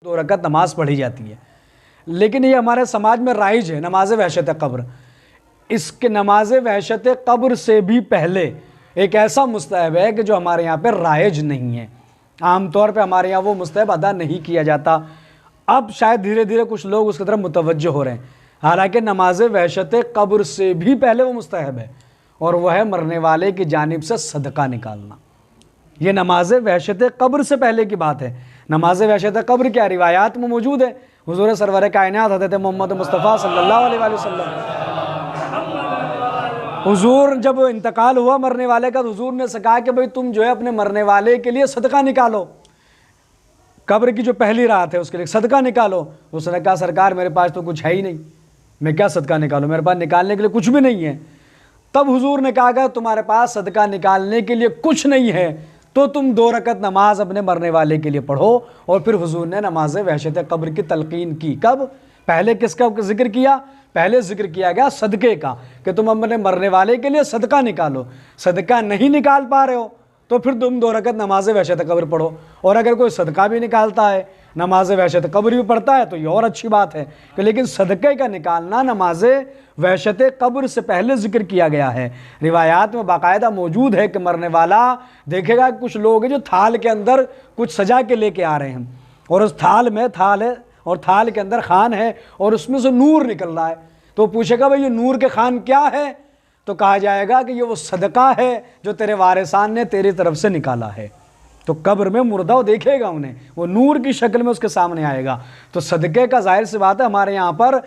2 रकात नमाज पढ़ी जाती है, लेकिन ये हमारे समाज में राइज है नमाज वहशत कब्र। इसके नमाज वहशत कब्र से भी पहले एक ऐसा मुस्तहब है कि जो हमारे यहाँ पे राइज नहीं है। आमतौर पे हमारे यहाँ वो मुस्तहब अदा नहीं किया जाता। अब शायद धीरे धीरे कुछ लोग उसकी तरफ मुतवज्जो हो रहे हैं, हालांकि नमाज वहशत कब्र से भी पहले वो मुस्तहब है, और वह है मरने वाले की जानिब से सदका निकालना। ये नमाज वहशत कब्र से पहले की बात है। नमाज वहशत कब्र क्या रिवायात में मौजूद है। हुज़ूर सरवर कायनात हज़रत मोहम्मद मुस्तफ़ा सल्लल्लाहु अलैहि वसल्लम, हुज़ूर जब इंतकाल हुआ मरने वाले का, तो हुज़ूर ने कहा कि भाई तुम जो है अपने मरने वाले के लिए सदका निकालो, कब्र की जो पहली रात है उसके लिए सदका निकालो। उसने कहा सरकार मेरे पास तो कुछ है ही नहीं, मैं क्या सदका निकालूं, मेरे पास निकालने के लिए कुछ भी नहीं है। तब हुज़ूर ने कहा कि तुम्हारे पास सदका निकालने के लिए कुछ नहीं है तो तुम 2 रकात नमाज अपने मरने वाले के लिए पढ़ो। और फिर हुज़ूर ने नमाज वहशत कब्र की तलकीन की। कब? पहले किसका जिक्र किया? पहले जिक्र किया गया सदक़े का, कि तुम अपने मरने वाले के लिए सदका निकालो। सदका नहीं निकाल पा रहे हो तो फिर तुम 2 रकात नमाज वहशत कब्र पढ़ो। और अगर कोई सदका भी निकालता है, नमाज वहशत कब्र भी पढ़ता है, तो ये और अच्छी बात है कि लेकिन सदक़े का निकालना नमाज वहशत कब्र से पहले जिक्र किया गया है। रिवायात में बाकायदा मौजूद है कि मरने वाला देखेगा कुछ लोग हैं जो थाल के अंदर कुछ सजा के लेके आ रहे हैं, और उस थाल में थाल है और थाल के अंदर खान है और उसमें से नूर निकल रहा है। तो पूछेगा भाई ये नूर के खान क्या है? तो कहा जाएगा कि ये वो सदका है जो तेरे वारिसान ने तेरी तरफ से निकाला है। तो कब्र में मुर्दा देखेगा उन्हें, वो नूर की शक्ल में उसके सामने आएगा। तो सदक़े का जाहिर सी बात है हमारे यहाँ पर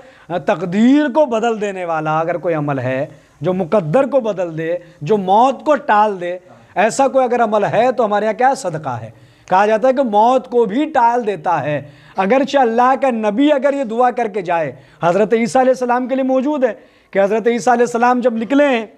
तकदीर को बदल देने वाला अगर कोई अमल है, जो मुकद्दर को बदल दे, जो मौत को टाल दे, ऐसा कोई अगर अमल है तो हमारे यहाँ क्या सदका है। कहा जाता है कि मौत को भी टाल देता है। अगरचे अल्लाह का नबी अगर ये दुआ करके जाए, हज़रत ईसा अलैहिस्सलाम के लिए मौजूद है कि हज़रत ईसा अलैहिस्सलाम जब निकले हैं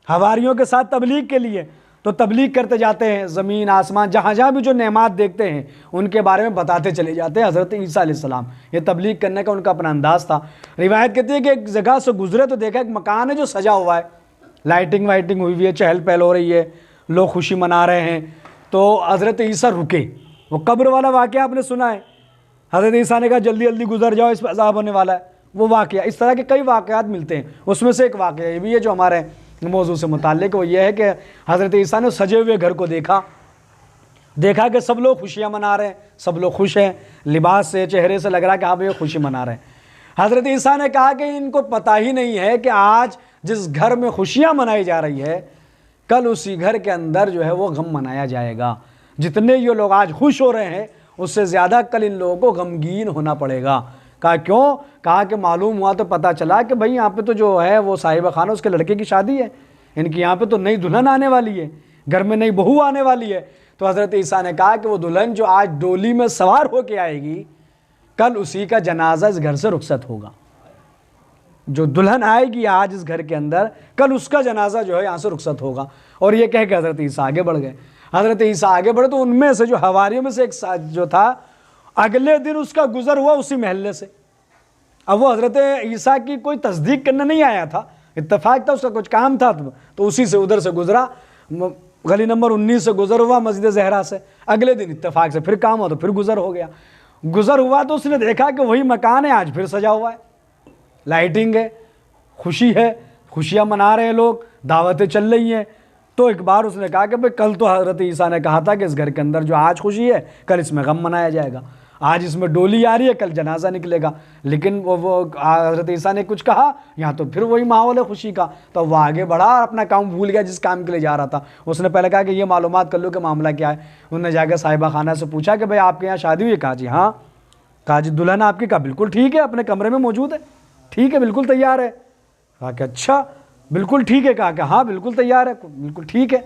हवारियों के साथ तबलीग के लिए, तो तबलीग करते जाते हैं, ज़मीन आसमान जहाँ जहाँ भी जो नेमात देखते हैं उनके बारे में बताते चले जाते हैं हज़रत ईसा अलैहिस्सलाम। ये तबलीग करने का उनका अपना अंदाज़ था। रिवायत कहती है कि एक जगह से गुजरे तो देखा एक मकान है जो सजा हुआ है, लाइटिंग वाइटिंग हुई हुई है, चहल पहल हो रही है, लोग खुशी मना रहे हैं। तो हज़रत ईसा रुके। वो कब्र वाला वाक़या आपने सुना है, हज़रत ईसा ने कहा जल्दी जल्दी गुजर जाओ, इस पर अज़ाब होने वाला है। वो वाक़या, इस तरह के कई वाक़यात मिलते हैं। उसमें से एक वाक़या ये भी है जो हमारे मौजू से मुताल्लिक़, वो ये है कि हज़रत ईसा ने सजे हुए घर को देखा कि सब लोग खुशियाँ मना रहे हैं, सब लोग खुश हैं, लिबास से चेहरे से लग रहा है कि हाँ भाई खुशी मना रहे हैं। हज़रत ईसा ने कहा कि इनको पता ही नहीं है कि आज जिस घर में खुशियाँ मनाई जा रही है कल उसी घर के अंदर जो है वो गम मनाया जाएगा। जितने ये लोग आज खुश हो रहे हैं उससे ज़्यादा कल इन लोगों को गमगीन होना पड़ेगा। कहा क्यों? कहा कि मालूम हुआ तो पता चला कि भाई यहाँ पे तो जो है वो साहिब खाना उसके लड़के की शादी है, इनकी यहाँ पे तो नई दुल्हन आने वाली है, घर में नई बहू आने वाली है। तो हज़रत ईसा ने कहा कि वो दुल्हन जो आज डोली में सवार होके आएगी कल उसी का जनाजा इस घर से रुखसत होगा। जो दुल्हन आएगी आज इस घर के अंदर कल उसका जनाजा जो है यहाँ से रुखसत होगा। और ये कह के हज़रत ईसा आगे बढ़ गए। हज़रत ईसा आगे बढ़े तो उनमें से जो हवारियों में से एक जो था अगले दिन उसका गुजर हुआ उसी महल्ले से। अब वो हज़रत ईसा की कोई तस्दीक करने नहीं आया था, इत्तेफाक था, उसका कुछ काम था, तो उसी से उधर से गुजरा, गली नंबर 19 से गुजर हुआ मस्जिद ज़हरा से। अगले दिन इत्तेफाक से फिर काम हुआ तो फिर गुजर हो गया। गुजर हुआ तो उसने देखा कि वही मकान है आज फिर सजा हुआ है, लाइटिंग है, खुशी है, खुशियाँ मना रहे हैं लोग, दावतें चल रही हैं। तो एक बार उसने कहा कि भाई कल तो हज़रत ईसा ने कहा था कि इस घर के अंदर जो आज खुशी है कल इसमें गम मनाया जाएगा, आज इसमें डोली आ रही है कल जनाजा निकलेगा। लेकिन वो हज़रत ईसा ने कुछ कहा, यहाँ तो फिर वही माहौल है खुशी का। तो वह आगे बढ़ा और अपना काम भूल गया जिस काम के लिए जा रहा था। उसने पहले कहा कि ये मालूमात कर लो कि मामला क्या है। उन्होंने जाकर साहिबा खाना से पूछा कि भाई आपके यहाँ शादी हुई है? कहा जी हाँ। कहा जी दुल्हन आपकी? कहा बिल्कुल ठीक है, अपने कमरे में मौजूद है, ठीक है बिल्कुल तैयार है। कहा कि अच्छा बिल्कुल ठीक है? कहा कि हाँ बिल्कुल तैयार है, बिल्कुल ठीक है।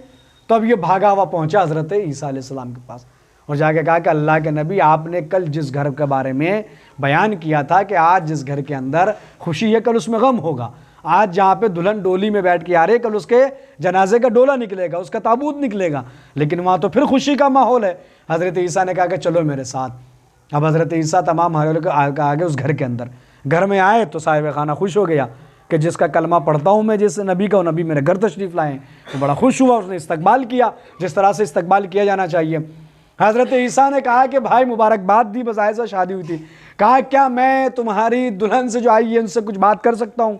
तो अब ये भागा हुआ पहुँचा हज़रत ईसा अलैहिस्सलाम के पास और जाके कहा कि अल्लाह के नबी आपने कल जिस घर के बारे में बयान किया था कि आज जिस घर के अंदर खुशी है कल उसमें गम होगा, आज जहाँ पे दुल्हन डोली में बैठ के आ रही है कल उसके जनाजे का डोला निकलेगा, उसका ताबूत निकलेगा, लेकिन वहाँ तो फिर खुशी का माहौल है। हज़रत ईसा ने कहा कि चलो मेरे साथ। अब हज़रत ईसा तमाम माहौल के आगे उस घर के अंदर, घर में आए तो साहिब खाना खुश हो गया कि जिसका कलमा पढ़ता हूँ मैं जिस नबी का, वो नबी मेरे घर तशरीफ़ लाए। वो बड़ा खुश हुआ, उसने इस्तकबाल किया जिस तरह से इस्तकबाल किया जाना चाहिए। हज़रत ईसा ने कहा कि भाई मुबारकबाद दी, बस ऐसा शादी हुई थी। कहा क्या मैं तुम्हारी दुल्हन से जो आई है उनसे कुछ बात कर सकता हूँ?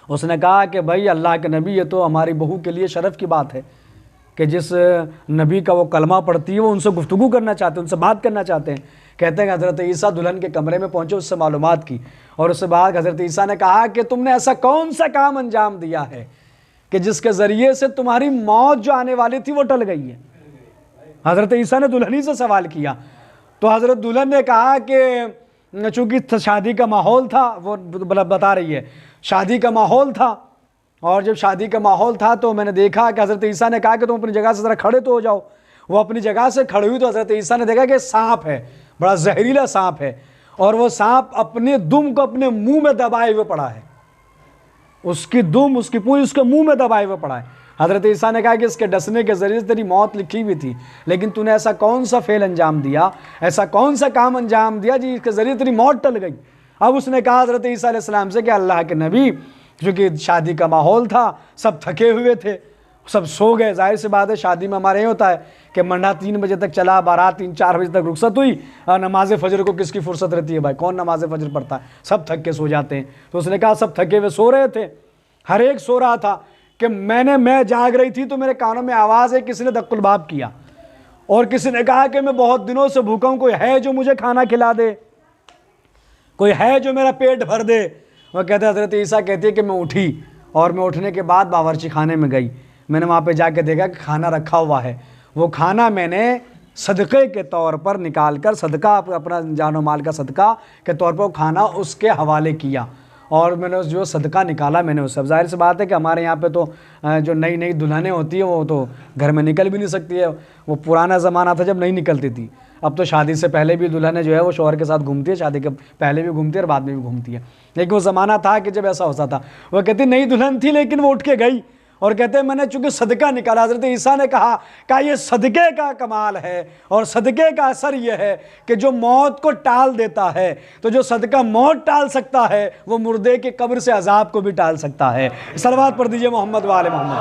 उसने कहा कि भाई अल्लाह के नबी, ये तो हमारी बहू के लिए शरफ़ की बात है कि जिस नबी का वो कलमा पढ़ती है वो उनसे गुफ्तगू करना चाहते हैं, उनसे बात करना चाहते हैं। कहते हैं हज़रत ईसा दुल्हन के कमरे में पहुँचे, उससे मालूमात की, और उससे बाद हज़रत ईसा ने कहा कि तुमने ऐसा कौन सा काम अंजाम दिया है कि जिसके ज़रिए से तुम्हारी मौत जो आने वाली थी वो टल गई है। हज़रत ईसा ने दुल्हनी से सवाल किया, तो हज़रत दुल्हन ने कहा कि चूँकि शादी का माहौल था, वो बता रही है शादी का माहौल था, और जब शादी का माहौल था तो मैंने देखा कि हज़रत ईसा ने कहा कि तुम अपनी जगह से ज़रा खड़े तो हो जाओ। वो अपनी जगह से खड़े हुई तो हज़रत ईसा ने देखा कि सांप है, बड़ा जहरीला सांप है, और वो सांप अपने दुम को अपने मुंह में दबाए हुए पड़ा है। उसकी दुम, उसकी पूंछ उसके मुंह में दबाए हुए पड़ा है। हज़रत ईसा ने कहा कि इसके डसने के ज़रिए से तेरी मौत लिखी हुई थी, लेकिन तूने ऐसा कौन सा फेल अंजाम दिया, ऐसा कौन सा काम अंजाम दिया जिसके ज़रिए तेरी मौत टल गई। अब उसने कहा हज़रत ईसा अलैहिस्सलाम से कि अल्लाह के नबी, क्योंकि शादी का माहौल था, सब थके हुए थे, सब सो गए। जाहिर सी बात है शादी में हमारे ये होता है कि मंडा 3 बजे तक चला, बारात 3-4 बजे तक रुखसत हुई, और नमाज फ़जर को किसकी फुर्सत रहती है भाई, कौन नमाज फ़जर पढ़ता है, सब थक के सो जाते हैं। तो उसने कहा सब थके हुए सो रहे थे, हर एक सो रहा था कि मैं जाग रही थी तो मेरे कानों में आवाज़ है किसी ने दक्कुल बाब किया, और किसी ने कहा कि मैं बहुत दिनों से भूखा हूँ, कोई है जो मुझे खाना खिला दे, कोई है जो मेरा पेट भर दे। वह कहते हज़रत ईसा कहती है कि मैं उठी, और मैं उठने के बाद बावर्ची खाने में गई, मैंने वहाँ पे जाके देखा कि खाना रखा हुआ है। वो खाना मैंने सदक़े के तौर पर निकाल कर, सदका अपना जानो माल का सदका के तौर पर वो खाना उसके हवाले किया, और मैंने जो सदका निकाला मैंने उस सब। ज़ाहिर सी बात है कि हमारे यहाँ पे तो जो नई नई दुल्हनें होती हैं वो तो घर में निकल भी नहीं सकती है। वो पुराना ज़माना था जब नहीं निकलती थी, अब तो शादी से पहले भी दुल्हनें जो है वो शौहर के साथ घूमती है, शादी के पहले भी घूमती है और बाद में भी घूमती है। लेकिन वो ज़माना था कि जब ऐसा होता था। वो कहती नई दुल्हन थी लेकिन वो उठ के गई और कहते हैं मैंने चूँकि सदका निकाला। हज़रत ईसा ने कहा ये सदक़े का कमाल है और सदक़े का असर ये है कि जो मौत को टाल देता है, तो जो सदका मौत टाल सकता है वो मुर्दे के कब्र से अजाब को भी टाल सकता है। सलवात पढ़ दीजिए मोहम्मद वाले मोहम्मद।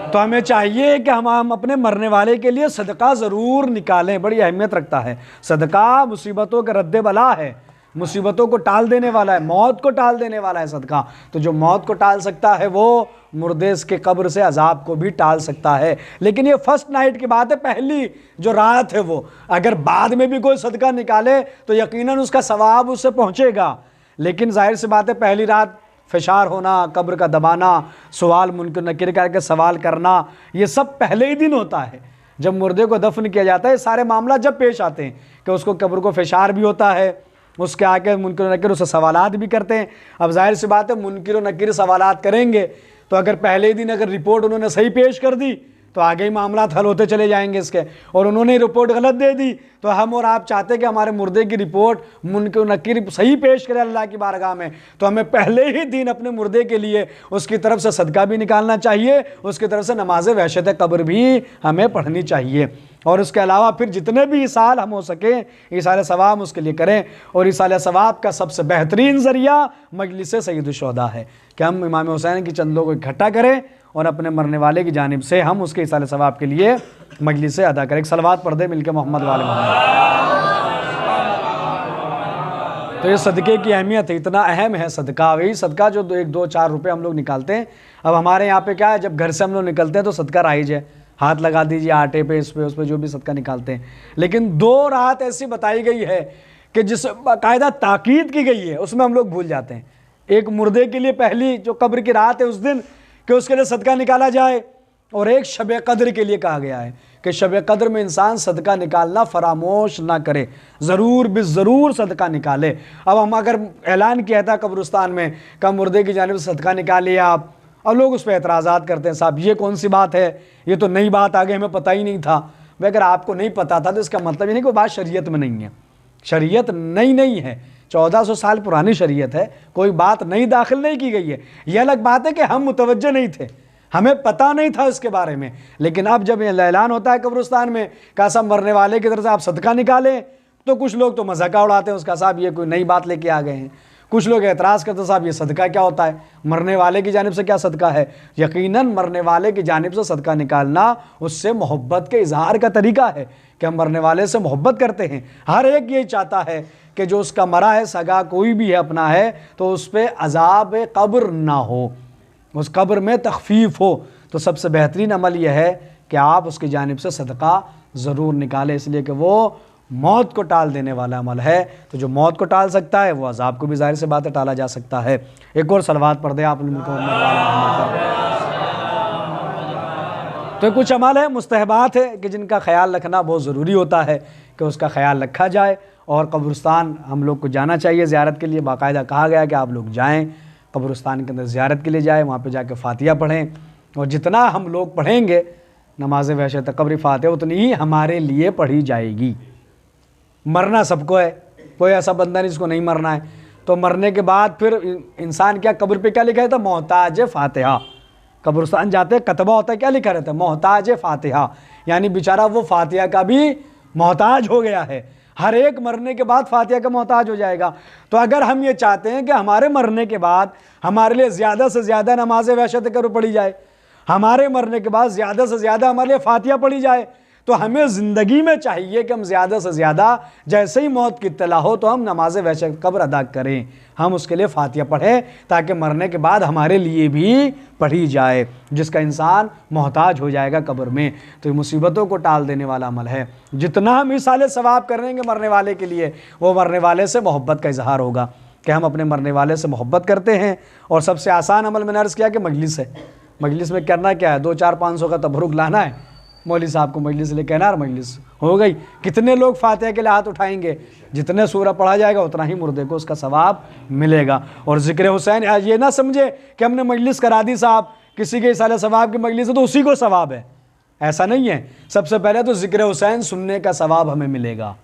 तो हमें चाहिए कि हम अपने मरने वाले के लिए सदका ज़रूर निकालें, बड़ी अहमियत रखता है। सदका मुसीबतों का रद्द बला है, मुसीबतों को टाल देने वाला है, मौत को टाल देने वाला है सदका। तो जो मौत को टाल सकता है वो मुर्दे के कब्र से अजाब को भी टाल सकता है। लेकिन ये फर्स्ट नाइट की बात है, पहली जो रात है वो। अगर बाद में भी कोई सदका निकाले तो यकीनन उसका सवाब उससे पहुँचेगा। लेकिन जाहिर सी बात है पहली रात फिशार होना, कब्र का दबाना, सवाल मुनकर नकीर करके सवाल करना, ये सब पहले ही दिन होता है जब मुर्दे को दफन किया जाता है। सारे मामला जब पेश आते हैं कि उसको कब्र को फिशार भी होता है, उसके आके मुनकर नकीर उससे सवालात भी करते हैं। अब जाहिर सी बात है मुनकर नकीर सवालात करेंगे तो अगर पहले ही दिन अगर रिपोर्ट उन्होंने सही पेश कर दी तो आगे ही मामला हल होते चले जाएंगे इसके, और उन्होंने रिपोर्ट गलत दे दी तो हम और आप चाहते हैं कि हमारे मुर्दे की रिपोर्ट मुनकर नकीर सही पेश करे अल्लाह की बारगाह में। तो हमें पहले ही दिन अपने मुर्दे के लिए उसकी तरफ से सदका भी निकालना चाहिए, उसकी तरफ से नमाज वहशत कब्र भी हमें पढ़नी चाहिए। और उसके अलावा फिर जितने भी इसाल हम हो सके इसाल सवाब उसके लिए करें। और इसाल सवाब का सबसे बेहतरीन ज़रिया मजलिस सय्यदुश्शुहदा है कि हम इमाम हुसैन की चंद लोगों को इकट्ठा करें और अपने मरने वाले की जानिब से हम उसके इसाल सवाब के लिए मजलिस अदा करें। एक सलवात पढ़ दे मिलकर मोहम्मद वाले मोहम्मद। तो ये सदक़े की अहमियत है, इतना अहम है सदका। वही सदका जो 1-2-4 रुपये हम लोग निकालते हैं। अब हमारे यहाँ पे क्या है, जब घर से हम लोग निकलते हैं तो सदका राइज है, हाथ लगा दीजिए आटे पे, इस पे उस पे, जो भी सदका निकालते हैं। लेकिन 2 रात ऐसी बताई गई है कि जिस बाकायदा ताकीद की गई है उसमें हम लोग भूल जाते हैं। एक मुर्दे के लिए पहली जो कब्र की रात है उस दिन कि उसके लिए सदका निकाला जाए, और एक शब कद्र के लिए कहा गया है कि शब कद्र में इंसान सदका निकालना फरामोश ना करे, ज़रूर ज़रूर सदका निकाले। अब हम अगर ऐलान किया था कब्रिस्तान में कि मुर्दे की जानिब से सदका निकालिए आप, और लोग उस पर एतराज़ात करते हैं, साहब ये कौन सी बात है, ये तो नई बात आ गई, हमें पता ही नहीं था। भाई अगर आपको नहीं पता था तो इसका मतलब ये नहीं कोई बात शरीयत में नहीं है। शरीयत नई नहीं है, 1400 साल पुरानी शरीयत है, कोई बात नई दाखिल नहीं की गई है। यह अलग बात है कि हम मुतवज्जो नहीं थे, हमें पता नहीं था इसके बारे में। लेकिन अब जब ऐलान होता है कब्रिस्तान में का सब मरने वाले की तरफ से आप सदका निकालें, तो कुछ लोग तो मजाका उड़ाते हैं उसका, साहब ये कोई नई बात लेके आ गए हैं। कुछ लोग एतराज़ करते साहब ये सदका क्या होता है, मरने वाले की जानिब से क्या सदका है। यकीनन मरने वाले की जानिब से सदका निकालना उससे मोहब्बत के इजहार का तरीका है कि हम मरने वाले से मोहब्बत करते हैं। हर एक यही चाहता है कि जो उसका मरा है, सगा कोई भी है, अपना है, तो उस पर अज़ाब कब्र ना हो, उस कब्र में तखफीफ हो। तो सबसे बेहतरीन अमल यह है कि आप उसकी जानिब से सदका ज़रूर निकालें, इसलिए कि वो मौत को टाल देने वाला अमल है। तो जो मौत को टाल सकता है वो अज़ाब को भी ज़ाहिर से बात है टाला जा सकता है। एक और सलवात पढ़ दे आप तो कुछ अमल है, मुस्तहबात है कि जिनका ख्याल रखना बहुत ज़रूरी होता है कि उसका ख्याल रखा जाए। और कब्रिस्तान हम लोग को जाना चाहिए ज़ियारत के लिए, बाकायदा कहा गया कि आप लोग जाएँ कब्रिस्तान के अंदर ज़ियारत के लिए जाएँ, वहाँ पे जाके फ़ातिहा पढ़ें। और जितना हम लोग पढ़ेंगे नमाज वहशत क़ब्र फ़ातिहा उतनी ही हमारे लिए पढ़ी जाएगी। मरना सबको है, कोई ऐसा बंदा नहीं जिसको नहीं मरना है। तो मरने के बाद फिर इंसान क्या, कब्र पे क्या लिखा रहता है, मोहताज फ़ातिहा। कब्रिस्तान जाते कतबा होता है, क्या लिखा रहता है, मोहताज फ़ातिहा, यानी बेचारा वो फ़ातिहा का भी मोहताज हो गया है। हर एक मरने के बाद फ़ातिहा का मोहताज हो जाएगा। तो अगर हम ये चाहते हैं कि हमारे मरने के बाद हमारे लिए ज़्यादा से ज़्यादा नमाज वहशत क़ब्र पढ़ी जाए, हमारे मरने के बाद ज़्यादा से ज़्यादा हमारे लिए फ़ातिहा पढ़ी जाए, तो हमें ज़िंदगी में चाहिए कि हम ज़्यादा से ज़्यादा जैसे ही मौत की इत्तला हो तो हम नमाज वहशत क़ब्र अदा करें, हम उसके लिए फ़ातिहा पढ़ें, ताकि मरने के बाद हमारे लिए भी पढ़ी जाए, जिसका इंसान मोहताज हो जाएगा कब्र में। तो ये मुसीबतों को टाल देने वाला अमल है। जितना हम इसाले सवाब करेंगे मरने वाले के लिए, वो मरने वाले से मोहब्बत का इजहार होगा कि हम अपने मरने वाले से मोहब्बत करते हैं। और सबसे आसान अमल मैंने अर्ज़ किया कि मजलिस है। मजलिस में करना क्या है, 2-4-500 का तबरुक लाना है, मौलवी साहब को मजलिस लेके आना और मजलिस हो गई। कितने लोग फ़ातिहा के लिए हाथ उठाएंगे, जितने सूरा पढ़ा जाएगा उतना ही मुर्दे को उसका सवाब मिलेगा। और ज़िक्र हुसैन, ये ना समझे कि हमने मजलिस करा दी साहब, किसी के इसाले सवाब की मजलिस है तो उसी को सवाब है, ऐसा नहीं है। सबसे पहले तो ज़िक्र हुसैन सुनने का सवाब हमें मिलेगा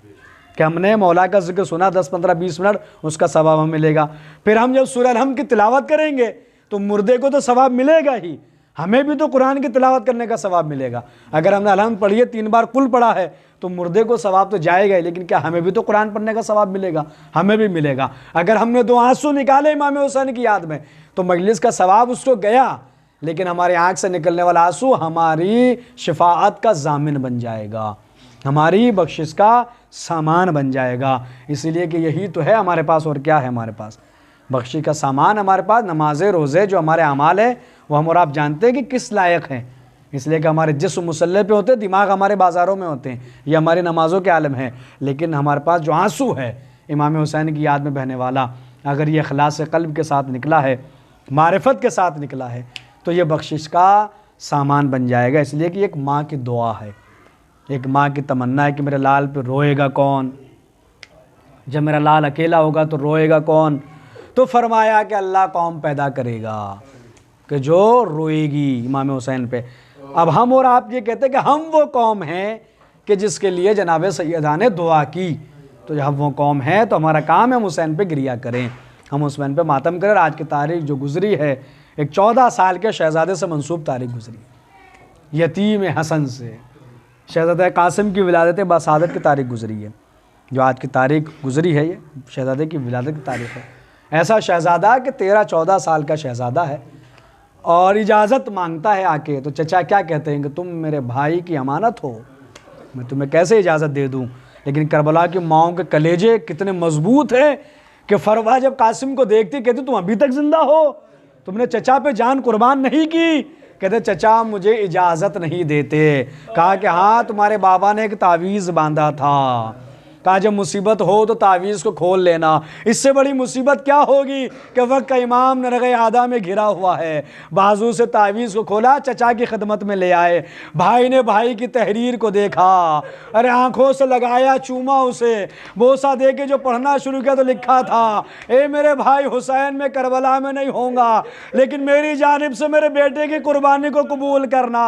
कि हमने मौला का ज़िक्र सुना 10-15-20 मिनट, उसका सवाब हमें मिलेगा। फिर हम जब सूरह अल-हम्द की तिलावत करेंगे तो मुर्दे को तो सवाब मिलेगा ही, हमें भी तो कुरान की तिलावत करने का सवाब मिलेगा। अगर हमने अल-हम्द पढ़ी है, 3 बार कुल पढ़ा है, तो मुर्दे को सवाब तो जाएगा ही, लेकिन क्या हमें भी तो कुरान पढ़ने का सवाब मिलेगा, हमें भी मिलेगा। अगर हमने 2 आंसू निकाले इमाम हुसैन की याद में तो मजलिस का सवाब उसको गया, लेकिन हमारी आँख से निकलने वाला आंसू हमारी शिफाअत का ज़ामिन बन जाएगा, हमारी बख्शिश का सामान बन जाएगा। इसीलिए कि यही तो है हमारे पास, और क्या है हमारे पास, बख्शी का सामान हमारे पास। नमाज़े रोज़े जो हमारे अमाल है वो हम और आप जानते हैं कि किस लायक हैं, इसलिए कि हमारे जिस्म मुसल्ले पे होते हैं, दिमाग हमारे बाज़ारों में होते हैं, ये हमारी नमाज़ों के आलम है। लेकिन हमारे पास जो आंसू है इमाम हुसैन की याद में बहने वाला, अगर ये इखलास क़ल्ब के साथ निकला है, मारिफत के साथ निकला है, तो ये बख्शिश का सामान बन जाएगा। इसलिए कि एक माँ की दुआ है, एक माँ की तमन्ना है कि मेरे लाल पे रोएगा कौन, जब मेरा लाल अकेला होगा तो रोएगा कौन। तो फरमाया कि अल्लाह कौम पैदा करेगा कि जो रोएगी इमाम हुसैन पे। अब हम और आप ये कहते हैं कि हम वो कौम हैं कि जिसके लिए जनाब सैयदा ने दुआ की, तो जब वो कौम है तो हमारा काम है हम हुसैन पे गिरिया करें, हम हुसैन पे मातम करें। आज की तारीख जो गुजरी है, एक 14 साल के शहज़ादे से मंसूब तारीख गुजरी, यतीम हसन से शहज़ादा कासिम की विलादत बसादत की तारीख गुजरी है। जो आज की तारीख गुजरी है ये शहज़ादे की विलादत की तारीख है। ऐसा शहज़ादा कि 13-14 साल का शहज़ादा है और इजाज़त मांगता है आके, तो चचा क्या कहते हैं कि तुम मेरे भाई की अमानत हो, मैं तुम्हें कैसे इजाज़त दे दूँ। लेकिन करबला की माओं के कलेजे कितने मजबूत हैं कि फरवा जब कासिम को देखती कहती तुम अभी तक ज़िंदा हो, तुमने चचा पे जान कुर्बान नहीं की। कहते चचा मुझे इजाज़त नहीं देते। कहा कि हाँ तुम्हारे बाबा ने एक तावीज़ बांधा था, कहा जब मुसीबत हो तो तावीज़ को खोल लेना, इससे बड़ी मुसीबत क्या होगी कि वक्त का इमाम नरग़े आदा में घिरा हुआ है। बाजू से तावीज़ को खोला, चचा की खिदमत में ले आए, भाई ने भाई की तहरीर को देखा, अरे आंखों से लगाया, चूमा उसे, बोसा दे के जो पढ़ना शुरू किया तो लिखा था ए मेरे भाई हुसैन में करबला में नहीं होऊंगा, लेकिन मेरी जानिब से मेरे बेटे की कुर्बानी को कबूल करना।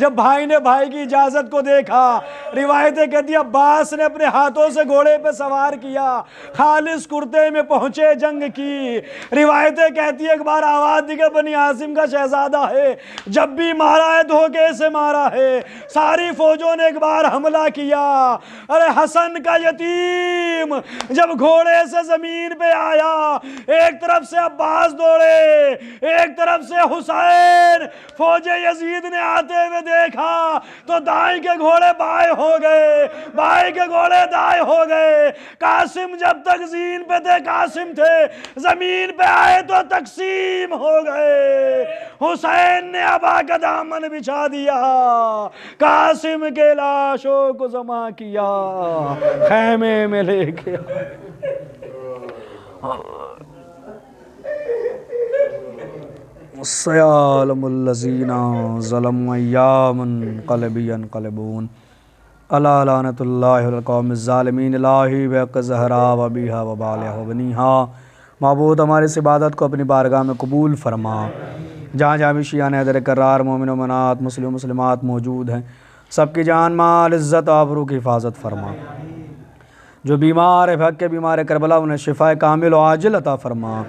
जब भाई ने भाई की इजाज़त को देखा, रिवायतें कहती अब्बास ने अपने हाथों उसे घोड़े पे सवार किया, खालिस कुर्ते में पहुंचे जंग की। रिवायतें कहती है एक बार आवाज दी कि बनी हाशिम का शहजादा है, जब भी मारा है धोखे से मारा है। सारी फौजों ने एक बार हमला किया। अरे हसन का यतीम जब घोड़े से जमीन पे आया, एक तरफ से अब्बास दौड़े, एक तरफ से हुसैन। फौजे यजीद ने आते हुए देखा तो दाएं के घोड़े बाएं हो गए, बाएं के घोड़े दाएं हो गए। कासिम जब तक जीन पे थे कासिम थे, जमीन पे आए तो तकसीम हो गए। हुसैन ने अबा का दामन बिछा दिया, कासिम के लाशों को जमा किया, खैमे में लेके सयालमुल्लज़ीना ज़लमु अय्यामन क़लबी यनक़लिबून अला लानतुल्लाहि अलल क़ौमिज़ ज़ालिमीन इलाही बिहक़्क़ि ज़हरा व बिहा व बालिहा व बनीहा। माबूद हमारी इस इबादत को अपनी बारगाह में कबूल फरमा। जहाँ जहाँ भी शियान हैदर करार मोमिन व मनात मुस्लिम मुस्लिमात मौजूद हैं, सबकी जान माल इज़्ज़त आबरू की हिफाजत फरमा। जो बीमार है भग के बीमार है करबला उन्हें शिफ़ाए कामिल व आजिल अता फरमा।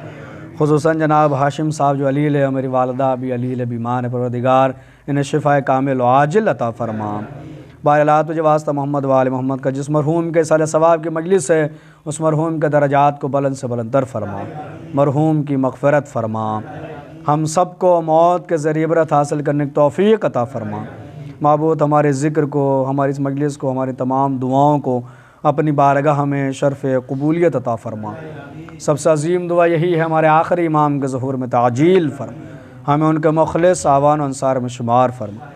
खुसूसन जनाब हाशिम साहब जो अलील है, मेरी वालदा भी अलील है, बीमार है, परवरदिगार इन्हें शिफ़ाए कामिल व आजिल अता फरमा। बारला तुझे वास्ता मोहम्मद वाले मोहम्मद का जिस मरहूम के साले सवाब की मजलिस है, उस मरहूम के दरजात को बुलंद से बुलंद तर फरमा, मरहूम की मग़फ़िरत फरमा। हम सब को मौत के ज़रिए इबरत हासिल करने की तौफ़ीक़ अता फरमा। माबूद हमारे ज़िक्र को, हमारी इस मजलिस को, हमारी तमाम दुआओं को अपनी बारगाह में शर्फ़ क़बूलियत अता फ़रमा। सबसे अजीम दुआ यही है हमारे आखिरी इमाम के ज़हूर में ताजील फ़रमा, हमें उनके मुख़लिस आवान अंसार में शुमार फ़रमा।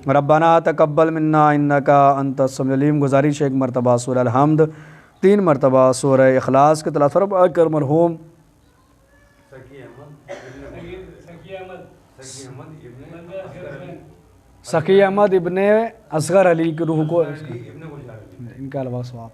रब्बना तक़ब्बल मिन्ना इन्नका अंतस समीउल अलीम। गुज़ारिश एक मरतबा सूरह अल-हम्द, 3 मरतबा सूरह इख़लास के तिलावत फरमा कर मरहूम सकी अहमद इब्ने असगर अली की रूह को इनका अलावा सवाब